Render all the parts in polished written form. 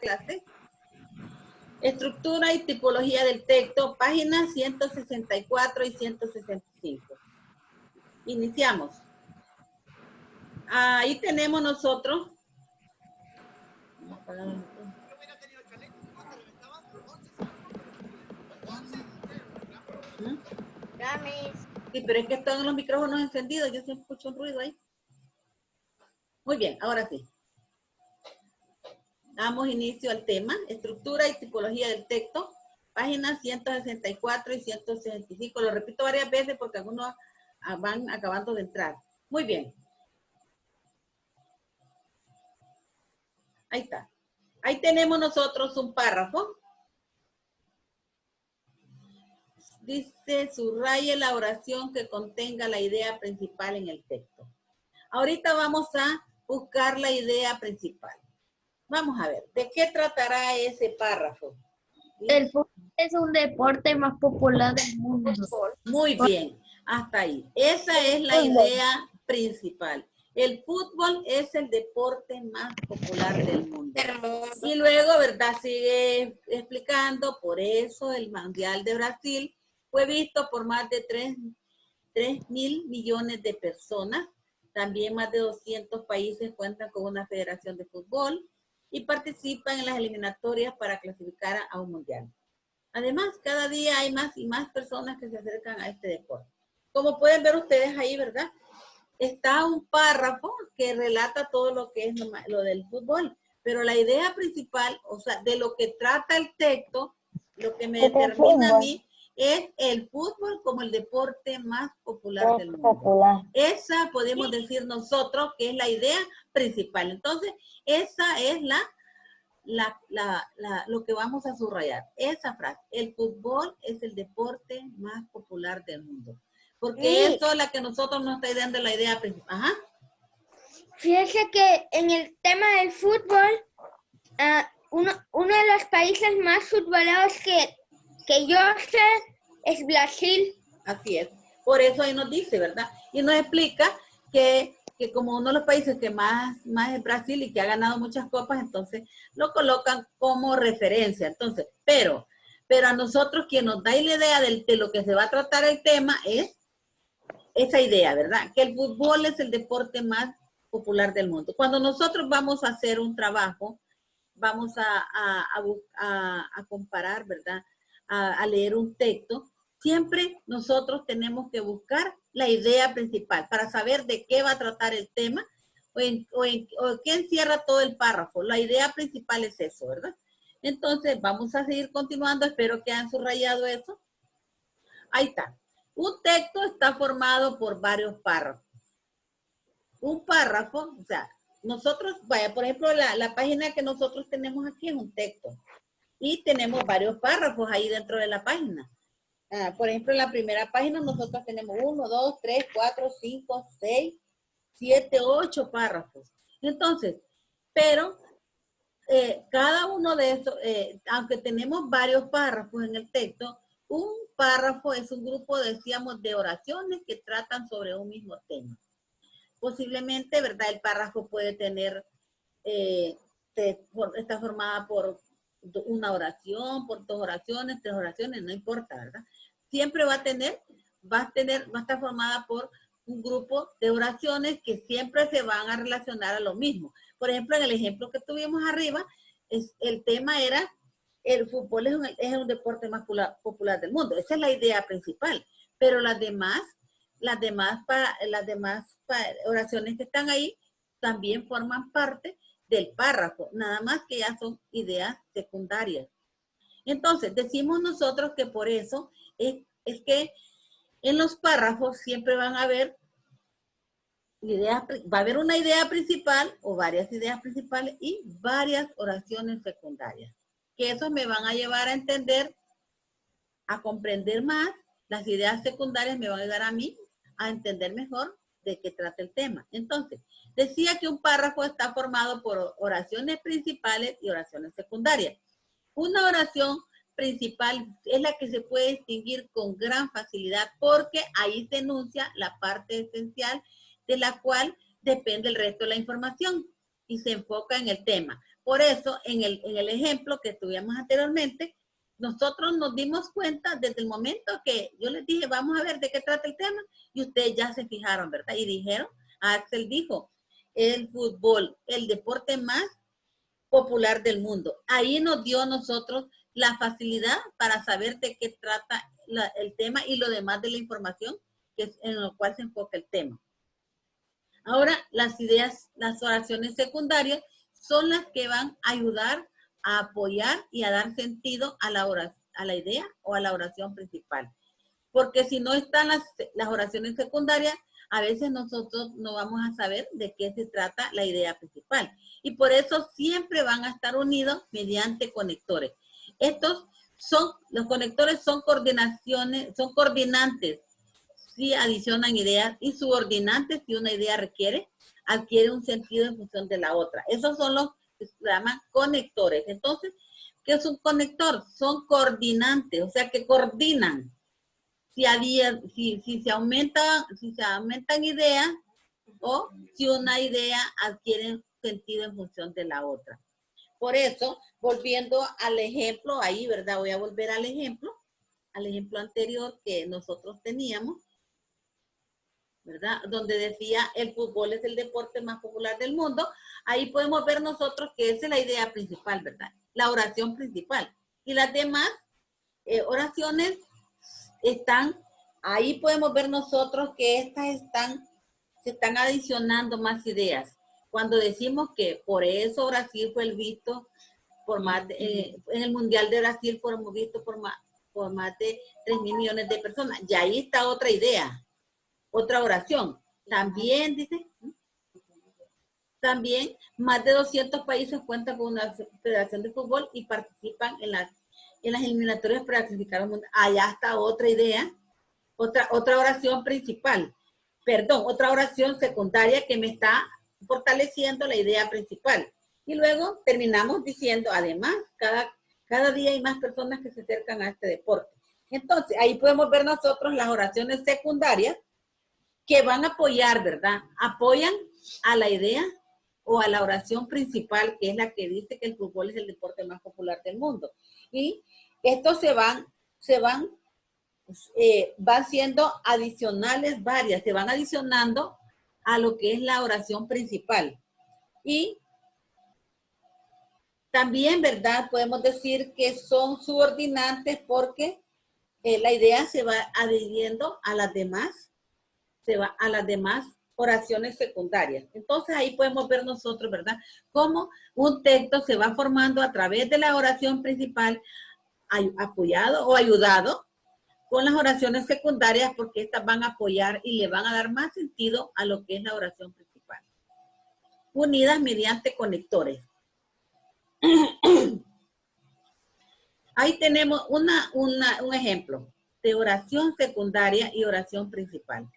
clase. Estructura y tipología del texto, páginas 164 y 165. Iniciamos. Ahí tenemos nosotros. Sí, pero es que están los micrófonos encendidos, yo siempre escucho un ruido ahí. Muy bien, ahora sí. Damos inicio al tema, estructura y tipología del texto, páginas 164 y 165. Lo repito varias veces porque algunos van acabando de entrar. Muy bien. Ahí está. Ahí tenemos nosotros un párrafo. Dice, subraye la oración que contenga la idea principal en el texto. Ahorita vamos a buscar la idea principal. Vamos a ver, ¿de qué tratará ese párrafo? El fútbol es un deporte más popular del mundo. Muy bien, hasta ahí. Esa es la idea principal. El fútbol es el deporte más popular del mundo. Y luego, ¿verdad? Sigue explicando, por eso el Mundial de Brasil fue visto por más de 3.000 millones de personas. También más de 200 países cuentan con una federación de fútbol y participan en las eliminatorias para clasificar a un mundial. Además, cada día hay más y más personas que se acercan a este deporte. Como pueden ver ustedes ahí, ¿verdad? Está un párrafo que relata todo lo que es lo del fútbol, pero la idea principal, o sea, de lo que trata el texto, lo que me determina a mí, es el fútbol como el deporte más popular del mundo. Esa podemos decir nosotros que es la idea principal. Entonces, esa es lo que vamos a subrayar. Esa frase, el fútbol es el deporte más popular del mundo. Porque eso es la que nosotros nos está dando la idea principal. Ajá. Fíjese que en el tema del fútbol, uno de los países más futboleros que yo sé es Brasil. Así es. Por eso ahí nos dice, ¿verdad? Y nos explica que como uno de los países que más es Brasil y que ha ganado muchas copas, entonces lo colocan como referencia. Entonces, pero a nosotros quien nos da la idea de lo que se va a tratar el tema es esa idea, ¿verdad? Que el fútbol es el deporte más popular del mundo. Cuando nosotros vamos a hacer un trabajo, vamos a comparar, ¿verdad? A leer un texto, siempre nosotros tenemos que buscar la idea principal para saber de qué va a tratar el tema o qué encierra todo el párrafo. La idea principal es eso, ¿verdad? Entonces, vamos a seguir continuando. Espero que hayan subrayado eso. Ahí está. Un texto está formado por varios párrafos. Un párrafo, o sea, nosotros, vaya, por ejemplo, la página que nosotros tenemos aquí es un texto. Y tenemos varios párrafos ahí dentro de la página. Por ejemplo, en la primera página nosotros tenemos 1, 2, 3, 4, 5, 6, 7, 8 párrafos. Entonces, pero cada uno de esos, aunque tenemos varios párrafos en el texto, un párrafo es un grupo, decíamos, de oraciones que tratan sobre un mismo tema. Posiblemente, ¿verdad? El párrafo puede tener, está formada por una oración, por 2 oraciones, 3 oraciones, no importa, ¿verdad? Siempre va a estar formada por un grupo de oraciones que siempre se van a relacionar a lo mismo. Por ejemplo, en el ejemplo que tuvimos arriba, el tema era, el fútbol es un deporte más popular del mundo. Esa es la idea principal. Pero las demás oraciones que están ahí también forman parte del párrafo, nada más que ya son ideas secundarias. Entonces, decimos nosotros que por eso es que en los párrafos siempre van a haber va a haber una idea principal o varias ideas principales y varias oraciones secundarias. Que eso me van a llevar a entender, a comprender más. Las ideas secundarias me van a ayudar a mí a entender mejor de qué trata el tema. Entonces, decía que un párrafo está formado por oraciones principales y oraciones secundarias. Una oración principal es la que se puede distinguir con gran facilidad porque ahí se enuncia la parte esencial de la cual depende el resto de la información y se enfoca en el tema. Por eso, en el ejemplo que tuvimos anteriormente, nosotros nos dimos cuenta desde el momento que yo les dije, vamos a ver de qué trata el tema, y ustedes ya se fijaron, ¿verdad? Y dijeron, Axel dijo, el fútbol, el deporte más popular del mundo. Ahí nos dio a nosotros la facilidad para saber de qué trata el tema y lo demás de la información que es en lo cual se enfoca el tema. Ahora, las ideas, las oraciones secundarias son las que van a ayudar a apoyar y a dar sentido a la idea o a la oración principal. Porque si no están las oraciones secundarias, a veces nosotros no vamos a saber de qué se trata la idea principal. Y por eso siempre van a estar unidos mediante conectores. Los conectores son coordinaciones, son coordinantes si adicionan ideas y subordinantes si una idea adquiere un sentido en función de la otra. Esos son los que se llaman conectores. Entonces, ¿qué es un conector? Son coordinantes, o sea que coordinan. Si se aumentan ideas o si una idea adquiere sentido en función de la otra. Por eso, volviendo al ejemplo, ahí, ¿verdad? Voy a volver al ejemplo anterior que nosotros teníamos, ¿verdad? Donde decía el fútbol es el deporte más popular del mundo. Ahí podemos ver nosotros que esa es la idea principal, ¿verdad? La oración principal. Y las demás oraciones están, ahí podemos ver nosotros que se están adicionando más ideas. Cuando decimos que por eso Brasil fue el visto por más en el Mundial de Brasil fueron vistos por más de 3.000 millones de personas. Y ahí está otra idea, otra oración. También dice, también más de 200 países cuentan con una federación de fútbol y participan en las eliminatorias para clasificar al mundo. Allá está otra idea, otra oración principal. Perdón, otra oración secundaria que me está fortaleciendo la idea principal. Y luego terminamos diciendo, además, cada día hay más personas que se acercan a este deporte. Entonces, ahí podemos ver nosotros las oraciones secundarias que van a apoyar, ¿verdad? Apoyan a la idea o a la oración principal, que es la que dice que el fútbol es el deporte más popular del mundo. Y estos van siendo adicionales varias, se van adicionando a lo que es la oración principal. Y también, ¿verdad? Podemos decir que son subordinantes porque la idea se va adhiriendo a las demás, oraciones secundarias. Entonces ahí podemos ver nosotros, ¿verdad? Cómo un texto se va formando a través de la oración principal, apoyado o ayudado con las oraciones secundarias, porque estas van a apoyar y le van a dar más sentido a lo que es la oración principal. Unidas mediante conectores. Ahí tenemos un ejemplo de oración secundaria y oración principal.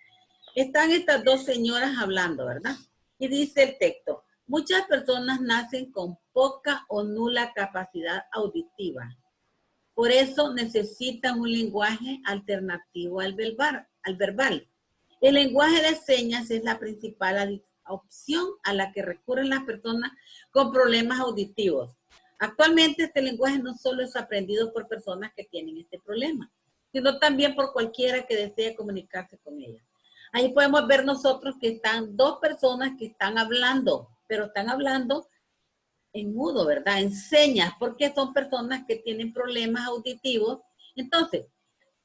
Están estas dos señoras hablando, ¿verdad? Y dice el texto, muchas personas nacen con poca o nula capacidad auditiva. Por eso necesitan un lenguaje alternativo al verbal. El lenguaje de señas es la principal opción a la que recurren las personas con problemas auditivos. Actualmente este lenguaje no solo es aprendido por personas que tienen este problema, sino también por cualquiera que desee comunicarse con ella. Ahí podemos ver nosotros que están dos personas que están hablando, pero están hablando en mudo, ¿verdad? En señas, porque son personas que tienen problemas auditivos. Entonces,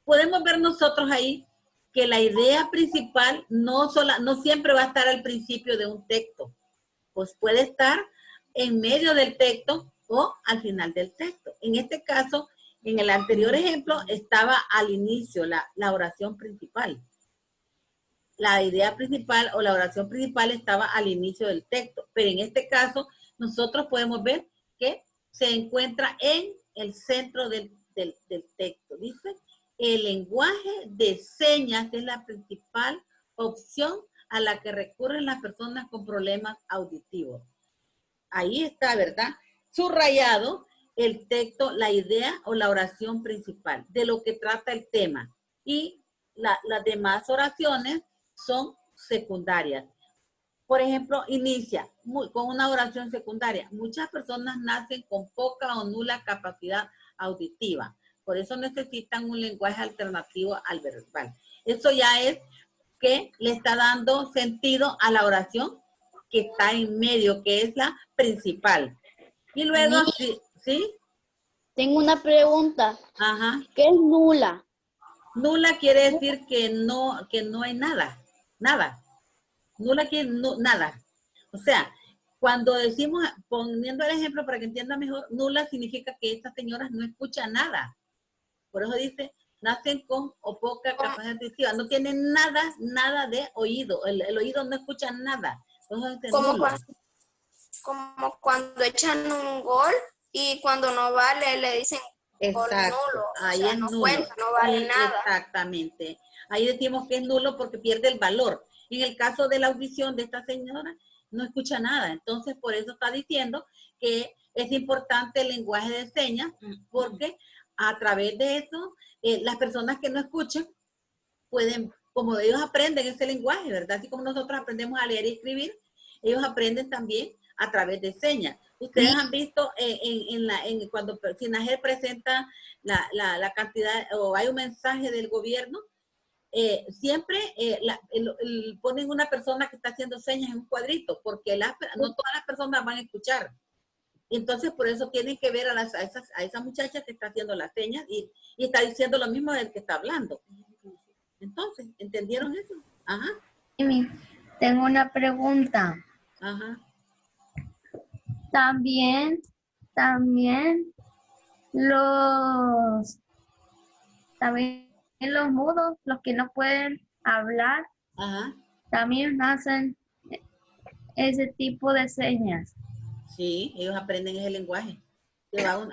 podemos ver nosotros ahí que la idea principal no siempre va a estar al principio de un texto, pues puede estar en medio del texto o al final del texto. En este caso, en el anterior ejemplo, estaba al inicio la oración principal. La idea principal o la oración principal estaba al inicio del texto, pero en este caso nosotros podemos ver que se encuentra en el centro del texto. Dice, el lenguaje de señas es la principal opción a la que recurren las personas con problemas auditivos. Ahí está, ¿verdad? Subrayado el texto, la idea o la oración principal de lo que trata el tema. Y las demás oraciones son secundarias. Por ejemplo, inicia con una oración secundaria. Muchas personas nacen con poca o nula capacidad auditiva. Por eso necesitan un lenguaje alternativo al verbal. Eso ya es que le está dando sentido a la oración que está en medio, que es la principal. Y luego, ¿sí? Tengo una pregunta. Ajá. ¿Qué es nula? Nula quiere decir que no hay nada. Nada. Nula quiere nada. O sea, cuando decimos, poniendo el ejemplo para que entienda mejor, nula significa que estas señoras no escuchan nada. Por eso dice, nacen con o poca capacidad auditiva. No tienen nada de oído. El oído no escucha nada. Entonces, como cuando echan un gol y cuando no vale le dicen gol nulo. Ahí es no nulo. cuenta, no vale Sí, nada. Exactamente. Ahí decimos que es nulo porque pierde el valor. En el caso de la audición de esta señora, no escucha nada. Entonces, por eso está diciendo que es importante el lenguaje de señas, porque a través de eso, las personas que no escuchan pueden, como ellos aprenden ese lenguaje, ¿verdad? Así como nosotros aprendemos a leer y escribir, ellos aprenden también a través de señas. Ustedes han visto cuando SINAGEL presenta la cantidad, o hay un mensaje del gobierno, siempre ponen una persona que está haciendo señas en un cuadrito, porque no todas las personas van a escuchar. Entonces, por eso tienen que ver a esa muchacha que está haciendo las señas y está diciendo lo mismo del que está hablando. Entonces, ¿entendieron eso? Ajá. Tengo una pregunta. Ajá. También los mudos, los que no pueden hablar, Ajá. también hacen ese tipo de señas. Sí, ellos aprenden ese lenguaje.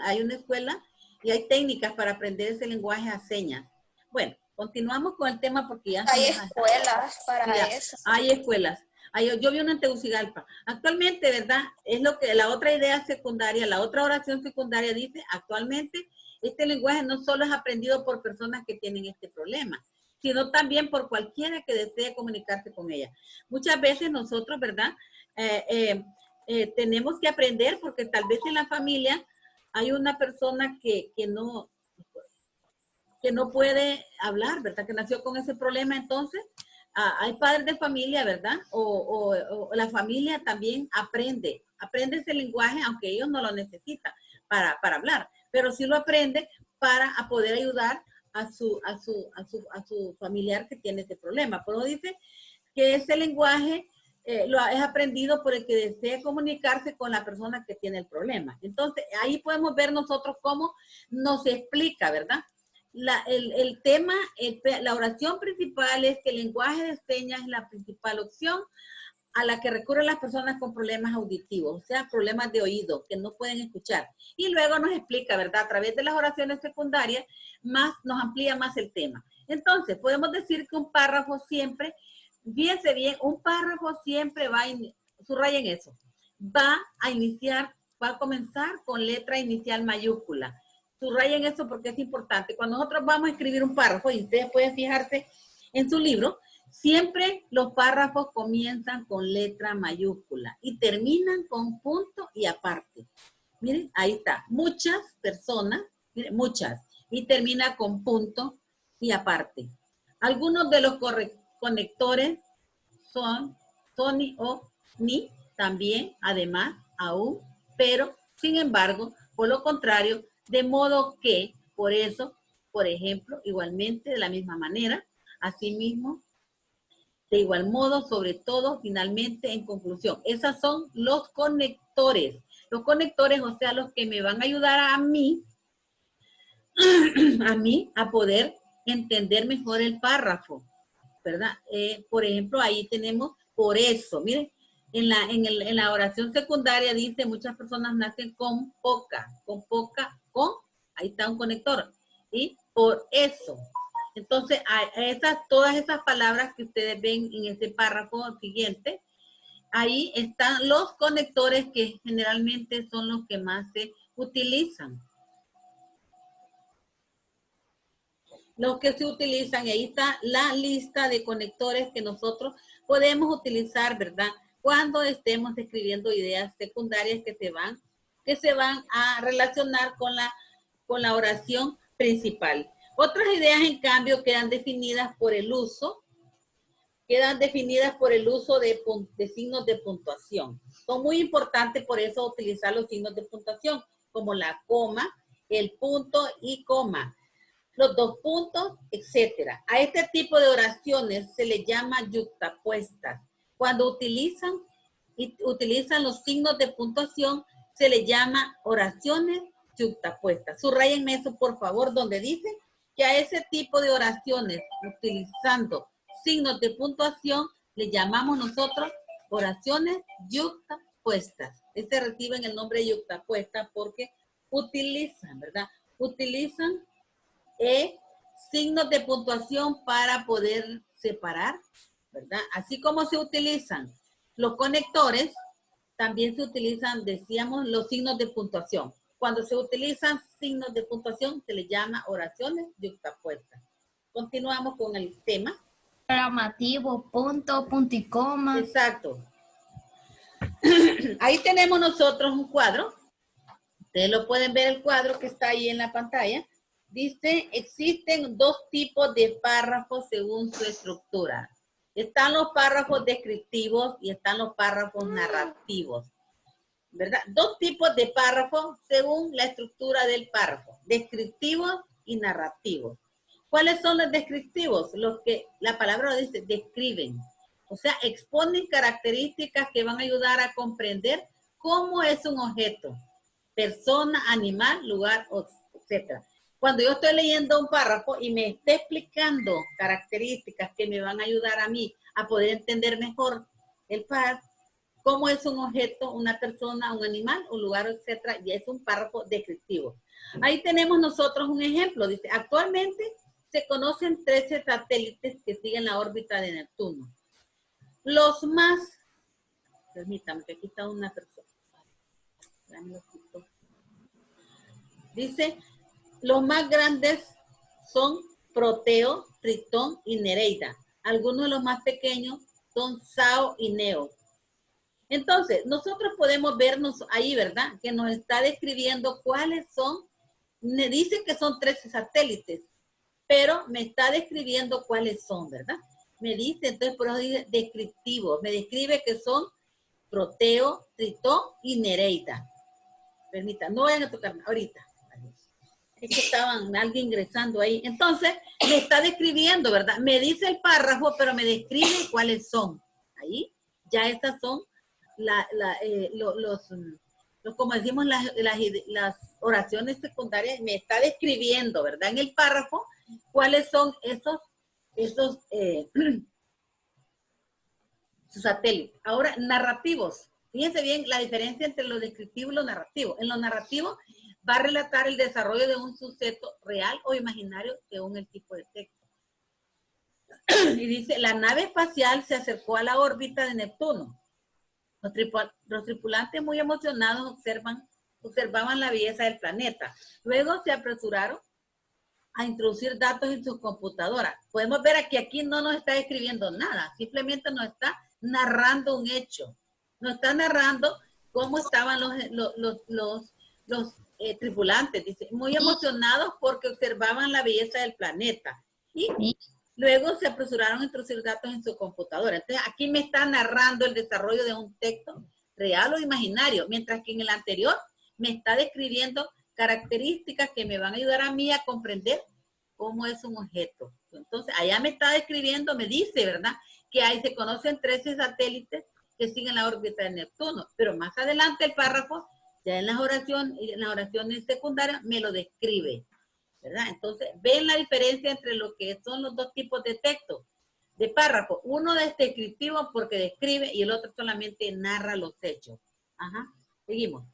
Hay una escuela y hay técnicas para aprender ese lenguaje a señas. Bueno, continuamos con el tema porque ya... Hay escuelas para eso. Hay escuelas. Yo vi una en Tegucigalpa. Actualmente, ¿verdad? Es lo que la otra idea secundaria, la otra oración secundaria dice, actualmente este lenguaje no solo es aprendido por personas que tienen este problema, sino también por cualquiera que desee comunicarse con ella. Muchas veces nosotros, ¿verdad? Tenemos que aprender porque tal vez en la familia hay una persona que no puede hablar, ¿verdad? Que nació con ese problema, entonces hay padres de familia, ¿verdad? O la familia también aprende ese lenguaje, aunque ellos no lo necesitan para hablar, pero sí lo aprende para poder ayudar a su familiar que tiene ese problema. Por eso dice que ese lenguaje es aprendido por el que desea comunicarse con la persona que tiene el problema. Entonces, ahí podemos ver nosotros cómo nos explica, ¿verdad? El tema, la oración principal es que el lenguaje de señas es la principal opción a la que recurren las personas con problemas auditivos, o sea, problemas de oído, que no pueden escuchar. Y luego nos explica, ¿verdad? A través de las oraciones secundarias, nos amplía más el tema. Entonces, podemos decir que un párrafo siempre, fíjense bien, un párrafo siempre subrayen eso, va a comenzar con letra inicial mayúscula. Subrayen eso porque es importante. Cuando nosotros vamos a escribir un párrafo, y ustedes pueden fijarse en su libro, siempre los párrafos comienzan con letra mayúscula y terminan con punto y aparte. Miren, ahí está. Muchas personas, miren, muchas, y termina con punto y aparte. Algunos de los conectores son ni o ni, también, además, aún, pero, sin embargo, por lo contrario, de modo que, por eso, por ejemplo, igualmente, de la misma manera, asimismo, de igual modo, sobre todo, finalmente, en conclusión. Esos son los conectores. Los conectores, o sea, los que me van a ayudar a mí a poder entender mejor el párrafo, ¿verdad? Por ejemplo, ahí tenemos por eso. Miren, en la oración secundaria dice, muchas personas nacen con ahí está un conector. Y por eso. Entonces, todas esas palabras que ustedes ven en este párrafo siguiente, ahí están los conectores que generalmente son los que más se utilizan. Los que se utilizan, y ahí está la lista de conectores que nosotros podemos utilizar, ¿verdad? cuando estemos escribiendo ideas secundarias que se van a relacionar con la oración principal. Otras ideas, en cambio, quedan definidas por el uso de signos de puntuación. Son muy importantes, por eso utilizar los signos de puntuación, como la coma, el punto y coma, los dos puntos, etcétera. A este tipo de oraciones se les llama yuxtapuestas. Cuando utilizan los signos de puntuación, se les llama oraciones yuxtapuestas. Subrayenme eso, por favor, donde dice que a ese tipo de oraciones, utilizando signos de puntuación, le llamamos nosotros oraciones yuxtapuestas. Este reciben el nombre de yuxtapuesta porque utilizan, ¿verdad? Utilizan signos de puntuación para poder separar, ¿verdad? Así como se utilizan los conectores, también se utilizan, decíamos, los signos de puntuación. Cuando se utilizan signos de puntuación, se les llama oraciones yuxtapuestas. Continuamos con el tema. Exclamativo, punto, punto y coma. Exacto. Ahí tenemos nosotros un cuadro. Ustedes lo pueden ver, el cuadro que está ahí en la pantalla. Dice, existen dos tipos de párrafos según su estructura. Están los párrafos descriptivos y están los párrafos narrativos, ¿verdad? Dos tipos de párrafos según la estructura del párrafo, descriptivos y narrativos. ¿Cuáles son los descriptivos? Los que la palabra dice, describen. O sea, exponen características que van a ayudar a comprender cómo es un objeto, persona, animal, lugar, etc. Cuando yo estoy leyendo un párrafo y me está explicando características que me van a ayudar a mí a poder entender mejor el párrafo, cómo es un objeto, una persona, un animal, un lugar, etc. Y es un párrafo descriptivo. Ahí tenemos nosotros un ejemplo. Dice, actualmente se conocen 13 satélites que siguen la órbita de Neptuno. Los más, permítame que aquí está una persona. Dice, los más grandes son Proteo, Tritón y Nereida. Algunos de los más pequeños son Sao y Neo. Entonces, nosotros podemos vernos ahí, ¿verdad? Que nos está describiendo cuáles son, me dice que son 13 satélites, pero me está describiendo cuáles son, ¿verdad? Me dice, entonces por eso dice descriptivo, me describe que son Proteo, Tritón y Nereida. Permita, no vayan a tocar ahorita. Es que estaban alguien ingresando ahí. Entonces, me está describiendo, ¿verdad? Me dice el párrafo, pero me describe cuáles son. Ahí, ya estas son como decimos, las oraciones secundarias. Me está describiendo, ¿verdad? En el párrafo, cuáles son esos satélites. Ahora, narrativos. Fíjense bien la diferencia entre lo descriptivo y lo narrativo. En lo narrativo va a relatar el desarrollo de un suceso real o imaginario según el tipo de texto. Y dice, la nave espacial se acercó a la órbita de Neptuno. Los tripulantes muy emocionados observaban la belleza del planeta. Luego se apresuraron a introducir datos en sus computadoras. Podemos ver aquí no nos está escribiendo nada, simplemente nos está narrando un hecho. Nos está narrando cómo estaban los tripulantes, dice, muy emocionados porque observaban la belleza del planeta. Y luego se apresuraron a introducir datos en su computadora. Entonces, aquí me está narrando el desarrollo de un texto real o imaginario, mientras que en el anterior me está describiendo características que me van a ayudar a mí a comprender cómo es un objeto. Entonces, allá me está describiendo, me dice, ¿verdad? Que ahí se conocen 13 satélites que siguen la órbita de Neptuno. Pero más adelante el párrafo, ya en las oraciones secundarias, me lo describe, ¿verdad? Entonces, ven la diferencia entre lo que son los dos tipos de texto, de párrafo. Uno es descriptivo porque describe y el otro solamente narra los hechos. Ajá, seguimos.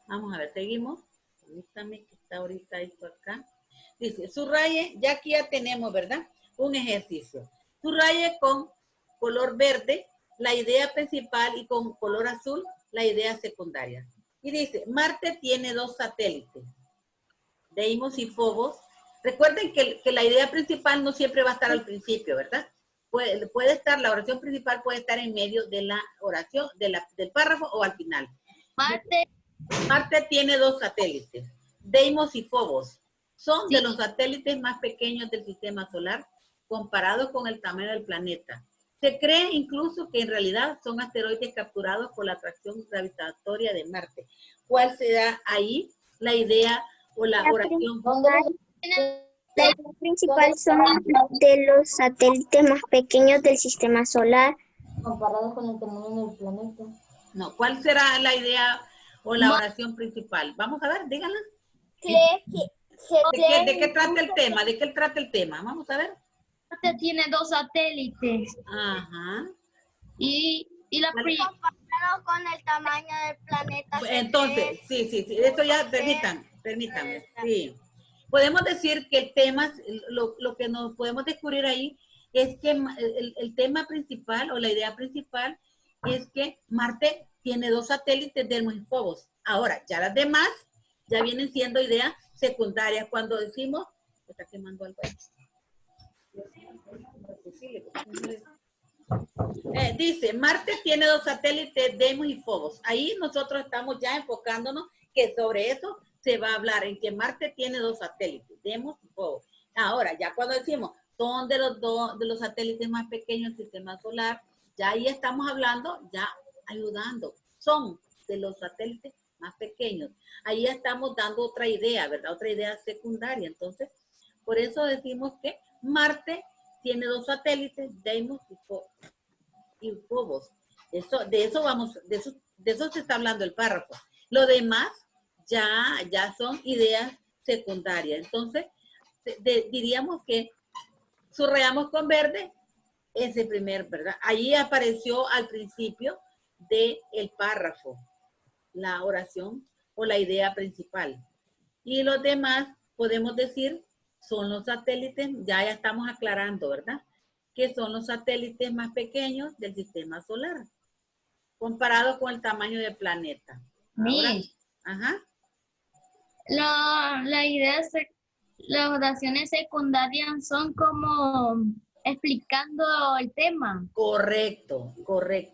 Vamos a ver, seguimos. Permítame que está ahorita esto acá. Dice, subraye, ya aquí ya tenemos, ¿verdad? Un ejercicio. Subraye con color verde la idea principal y con color azul la idea secundaria. Y dice, Marte tiene 2 satélites, Deimos y Phobos. Recuerden que la idea principal no siempre va a estar al principio, ¿verdad? puede estar, la oración principal puede estar en medio de la oración, del párrafo o al final. Marte tiene 2 satélites, Deimos y Phobos. Son de los satélites más pequeños del sistema solar comparados con el tamaño del planeta. Se cree incluso que en realidad son asteroides capturados por la atracción gravitatoria de Marte. ¿Cuál será ahí la idea o la oración? La idea principal son de los satélites más pequeños del sistema solar. Comparados con el tamaño del planeta. No, ¿cuál será la idea o la oración principal? Vamos a ver, díganla. ¿De qué trata el tema? ¿De qué trata el tema? Vamos a ver. Marte tiene 2 satélites. Ajá. Y la Comparado con el tamaño del planeta. Entonces, sí, eso ya, permítanme, sí. Podemos decir que el tema, lo que nos podemos descubrir ahí es que el tema principal o la idea principal es que Marte tiene 2 satélites, Deimos y Phobos. Ahora, ya las demás ya vienen siendo ideas secundarias. Cuando decimos, se está quemando algo ahí. Dice, Marte tiene 2 satélites, Deimos y Phobos. Ahí nosotros estamos ya enfocándonos que sobre eso se va a hablar, en que Marte tiene 2 satélites, Deimos y Phobos. Ahora, ya cuando decimos, son de los satélites más pequeños del sistema solar, ya ahí estamos hablando, ya ayudando. Son de los satélites más pequeños. Ahí estamos dando otra idea, ¿verdad? Otra idea secundaria. Entonces, por eso decimos que Marte tiene 2 satélites, Deimos y Phobos. De eso se está hablando el párrafo. Lo demás ya son ideas secundarias. Entonces, diríamos que subrayamos con verde ese primer, ¿verdad? Ahí apareció al principio del párrafo la oración o la idea principal. Y los demás podemos decir son los satélites, ya estamos aclarando, ¿verdad? Que son los satélites más pequeños del sistema solar, comparado con el tamaño del planeta. Ahora, ajá. La idea, las oraciones secundarias son como explicando el tema. Correcto.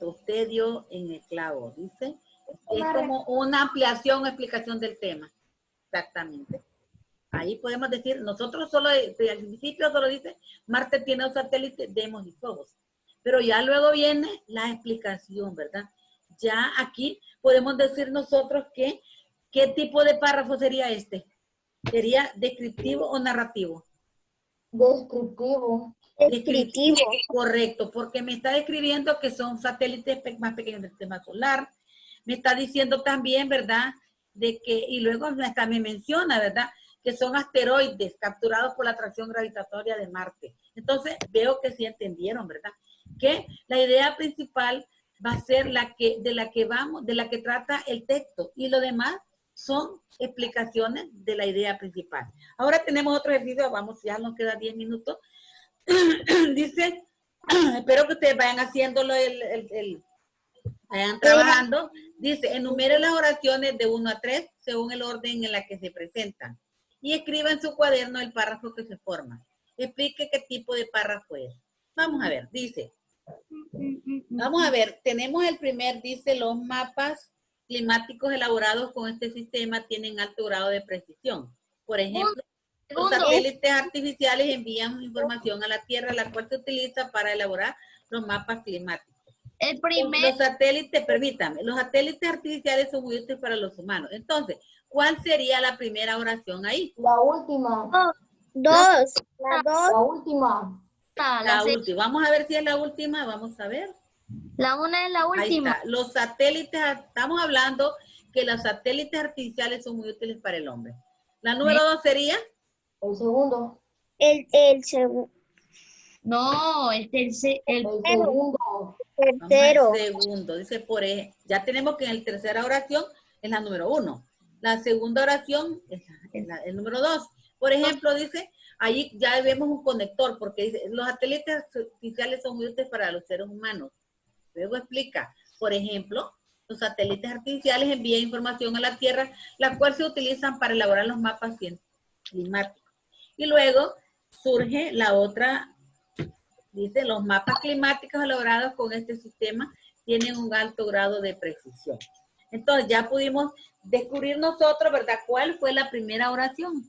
Usted dio en el clavo, dice. Es como una ampliación o explicación del tema. Exactamente. Ahí podemos decir, nosotros solo, al principio solo dice, Marte tiene 2 satélites, Deimos y Phobos. Pero ya luego viene la explicación, ¿verdad? Ya aquí podemos decir nosotros que, ¿qué tipo de párrafo sería este? ¿Sería descriptivo o narrativo? Descriptivo. Descriptivo. Correcto, porque me está describiendo que son satélites más pequeños del sistema solar. Me está diciendo también, ¿verdad? De que, y luego hasta me menciona, ¿verdad? Que son asteroides capturados por la atracción gravitatoria de Marte. Entonces, veo que sí entendieron, ¿verdad? Que la idea principal va a ser de la que trata el texto, y lo demás son explicaciones de la idea principal. Ahora tenemos otro ejercicio, vamos, ya nos queda 10 minutos. Dice, espero que ustedes vayan haciéndolo, vayan trabajando. Dice, enumere las oraciones de 1 a 3 según el orden en la que se presentan y escriba en su cuaderno el párrafo que se forma. Explique qué tipo de párrafo es. Vamos a ver, dice. Vamos a ver, tenemos el primer, dice, los mapas climáticos elaborados con este sistema tienen alto grado de precisión. Por ejemplo, los satélites artificiales envían información a la Tierra, la cual se utiliza para elaborar los mapas climáticos. Los satélites, permítame, los satélites artificiales son muy útiles para los humanos. Entonces, ¿cuál sería la primera oración ahí? La última. La última. La última. Vamos a ver si es la última. Vamos a ver. La una es la última. Ahí está. Los satélites, estamos hablando que los satélites artificiales son muy útiles para el hombre. La número 2 sería. El segundo. El segundo. No, el segundo. Tercero. El segundo. Dice, ya tenemos que en la tercera oración es la número 1. La segunda oración es el número 2. Por ejemplo, dice, ahí ya vemos un conector, porque dice, los satélites artificiales son muy útiles para los seres humanos. Luego explica, por ejemplo, los satélites artificiales envían información a la Tierra, la cual se utilizan para elaborar los mapas climáticos. Y luego surge la otra dice, los mapas climáticos elaborados con este sistema tienen un alto grado de precisión. Entonces ya pudimos descubrir nosotros, ¿verdad? ¿Cuál fue la primera oración?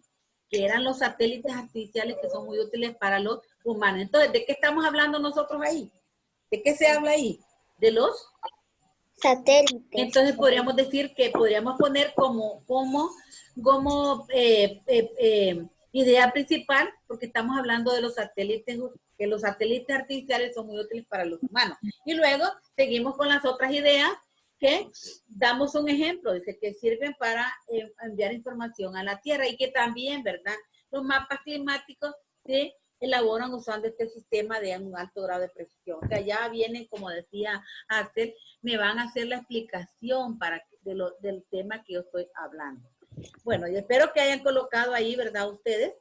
Que eran los satélites artificiales que son muy útiles para los humanos. Entonces, ¿de qué estamos hablando nosotros ahí? ¿De qué se habla ahí? De los Satélites. Entonces podríamos decir que podríamos poner como idea principal, porque estamos hablando de los satélites, que los satélites artificiales son muy útiles para los humanos. Y luego seguimos con las otras ideas que damos un ejemplo, dice que sirven para enviar información a la Tierra y que también, ¿verdad? Los mapas climáticos se elaboran usando este sistema de un alto grado de precisión. O sea, ya vienen, como decía Axel, me van a hacer la explicación del tema que yo estoy hablando. Bueno, yo espero que hayan colocado ahí, ¿verdad? Ustedes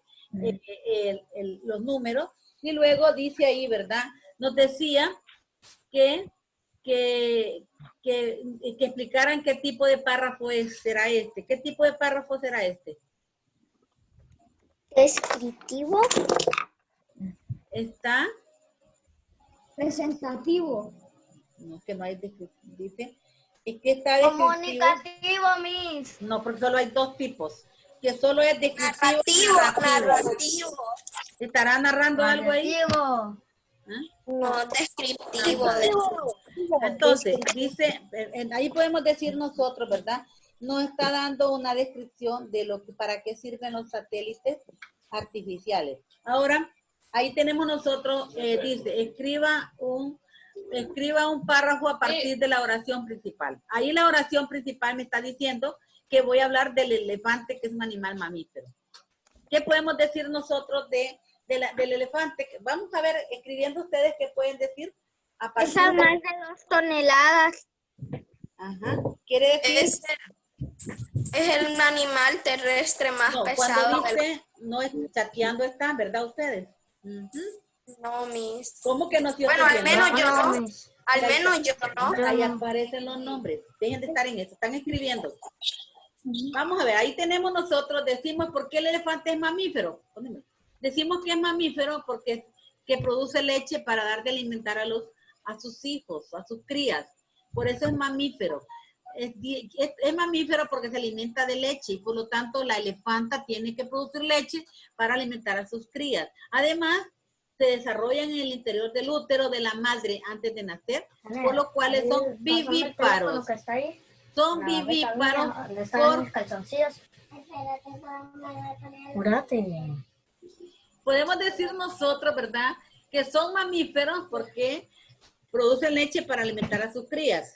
los números. Y luego dice ahí, ¿verdad? Nos decía que explicaran qué tipo de párrafo será este. ¿Qué tipo de párrafo será este? Descriptivo. Está Presentativo. no, que no hay descriptivo, dice, es que está descriptivo. Comunicativo, Miss. No, porque solo hay dos tipos, que solo es descriptivo y Narrativo. narrativo. ¿Estará narrando algo ahí? Narrativo. No, descriptivo. Entonces, dice, ahí podemos decir nosotros, ¿verdad? Nos está dando una descripción de para qué sirven los satélites artificiales. Ahora, ahí tenemos nosotros, dice, escriba un párrafo a partir de la oración principal. Ahí la oración principal me está diciendo que voy a hablar del elefante, que es un animal mamífero. ¿Qué podemos decir nosotros del elefante? Vamos a ver, escribiendo ustedes, ¿qué pueden decir? A partir Pesa más de 2 toneladas. Ajá. ¿Quiere decir? Es el animal terrestre más No, pesado. cuando dice, no es chateando están, ¿verdad ustedes? No, Miss. ¿Cómo que no? Bueno, al menos yo no. Al menos yo no. Ahí aparecen los nombres. Dejen de estar en eso. Están escribiendo. Vamos a ver. Ahí tenemos nosotros. Decimos por qué el elefante es mamífero. Decimos que es mamífero porque que produce leche para dar de alimentar a sus hijos, a sus crías. Por eso es mamífero. Es mamífero porque se alimenta de leche y por lo tanto la elefanta tiene que producir leche para alimentar a sus crías. Además, se desarrollan en el interior del útero de la madre antes de nacer, por lo cual son vivíparos. Son vivíparos por... Podemos decir nosotros, ¿verdad? Que son mamíferos porque producen leche para alimentar a sus crías.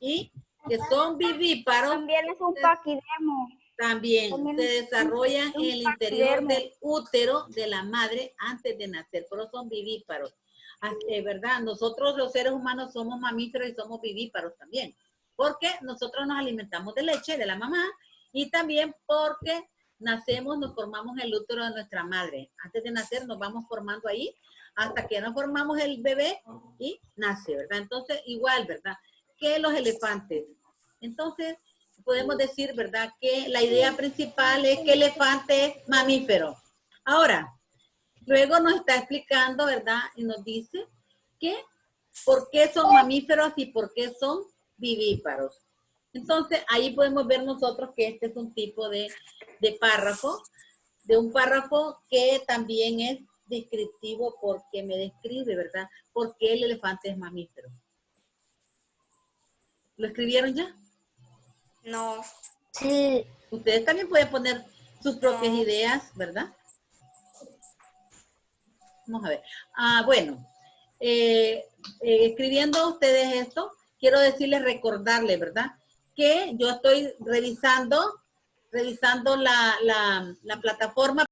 Y que son vivíparos. También es un paquidermo. También se desarrollan en el interior del útero de la madre antes de nacer, pero son vivíparos. ¿Verdad? Nosotros los seres humanos somos mamíferos y somos vivíparos también, porque nosotros nos alimentamos de leche de la mamá y también porque nacemos, nos formamos en el útero de nuestra madre. Antes de nacer nos vamos formando ahí hasta que nos formamos el bebé y nace, ¿verdad? Entonces, igual, ¿verdad? Que los elefantes. Entonces, podemos decir, ¿verdad? Que la idea principal es que el elefante es mamífero. Ahora, luego nos está explicando, ¿verdad? Y nos dice que por qué son mamíferos y por qué son vivíparos. Entonces, ahí podemos ver nosotros que este es un tipo de párrafo, de un párrafo que también es descriptivo porque me describe, ¿verdad? Por qué el elefante es mamífero. ¿Lo escribieron ya? No. Sí. Ustedes también pueden poner sus propias ideas, ¿verdad? Vamos a ver. Bueno, escribiendo ustedes esto, quiero decirles, recordarles, ¿verdad? Que yo estoy revisando la plataforma